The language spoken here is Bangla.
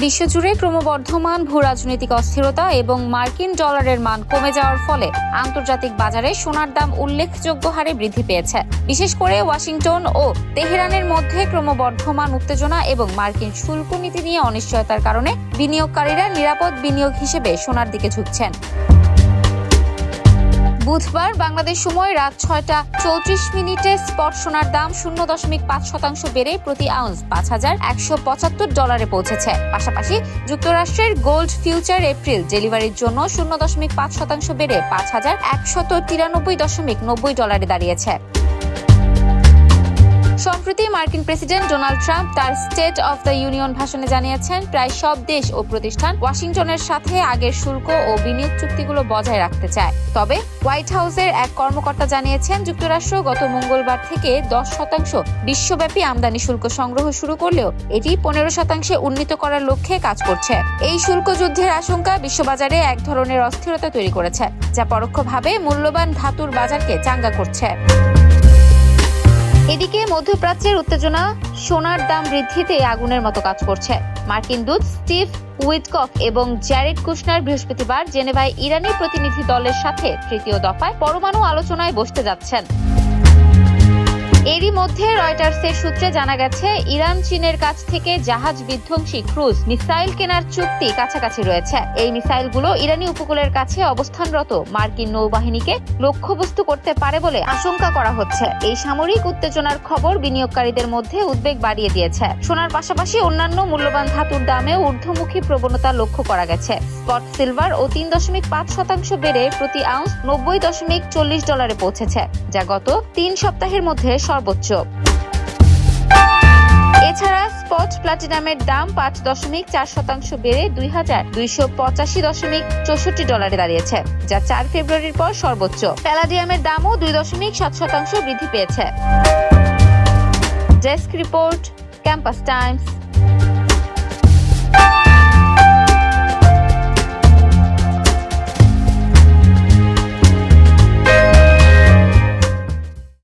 বিশ্বজুড়ে ক্রমবর্ধমান ভূরাজনৈতিক অস্থিরতা এবং মার্কিন ডলারের মান কমে যাওয়ার ফলে আন্তর্জাতিক বাজারে সোনার দাম উল্লেখযোগ্য হারে বৃদ্ধি পেয়েছে। বিশেষ করে ওয়াশিংটন ও তেহরানের মধ্যে ক্রমবর্ধমান উত্তেজনা এবং মার্কিন শুল্ক নীতি নিয়ে অনিশ্চয়তার কারণে বিনিয়োগকারীরা নিরাপদ বিনিয়োগ হিসেবে সোনার দিকে ঝুঁকছেন। বুধবার বাংলাদেশ সময় রাত ৬টা ৩৪ স্পট সোনার দাম 0.৫% বেড়ে প্রতি আউন্স $৫,১৭৫ পৌঁছেছে। পাশাপাশি যুক্তরাষ্ট্রের গোল্ড ফিউচার এপ্রিল ডেলিভারির জন্য 0.৫% বেড়ে $৫,১৯৩.৯০ দাঁড়িয়েছে। সম্প্রতি মার্কিন প্রেসিডেন্ট ডোনাল্ড ট্রাম্প তার স্টেট অফ দ্য ইউনিয়ন ভাষণে জানিয়েছেন, প্রায় সব দেশ ও প্রতিষ্ঠান ওয়াশিংটনের সাথে আগের শুল্ক ও বিনিয়োগ চুক্তিগুলো বজায় রাখতে চায়। তবে হোয়াইট হাউসের এক কর্মকর্তা জানিয়েছেন, যুক্তরাষ্ট্র গত মঙ্গলবার থেকে 10% বিশ্বব্যাপী আমদানি শুল্ক সংগ্রহ শুরু করলেও এটি 15% উন্নীত করার লক্ষ্যে কাজ করছে। এই শুল্ক যুদ্ধের আশঙ্কা বিশ্ববাজারে এক ধরনের অস্থিরতা তৈরি করেছে, যা পরোক্ষভাবে মূল্যবান ধাতুর বাজারকে চাঙ্গা করছে। এদিকে মধ্যপ্রাচ্যের উত্তেজনা সোনার দাম বৃদ্ধিতে আগুনের মতো কাজ করছে। মার্কিন দূত স্টিভ উইটকফ এবং জ্যারেড কুশনার বৃহস্পতিবার জেনেভায় ইরানি প্রতিনিধি দলের সাথে তৃতীয় দফায় পরমাণু আলোচনায় বসতে যাচ্ছেন। এরই মধ্যে রয়টার্সের সূত্রে জানা গেছে, ইরান চীনের কাছ থেকে জাহাজ বিধ্বংসী ক্রুজ মিসাইল কেনার চুক্তি কাছাকাছি রয়েছে। এই মিসাইলগুলো ইরানি উপকূলের কাছে অবস্থানরত মার্কিন নৌবাহিনীকে লক্ষ্যবস্তু করতে পারে বলে আশঙ্কা করা হচ্ছে। এই সামরিক উত্তেজনার খবর বিনিয়োগকারীদের মধ্যে উদ্বেগ বাড়িয়ে দিয়েছে। সোনার পাশাপাশি অন্যান্য মূল্যবান ধাতুর দামেও ঊর্ধ্বমুখী প্রবণতা লক্ষ্য করা গেছে। স্পট সিলভার 3.5% বেড়ে প্রতি আউন্স $90.40 পৌঁছেছে, যা গত 3 সপ্তাহের মধ্যে সর্বোচ্চ। এছাড়া স্পট প্লাটিনামের দাম 5.4% বেড়ে $2,285.64 দাঁড়িয়েছে, যা 4 ফেব্রুয়ারির পর সর্বোচ্চ। প্যালাডিয়ামের দামও 2.7% বৃদ্ধি পেয়েছে। Desk report, campus Times.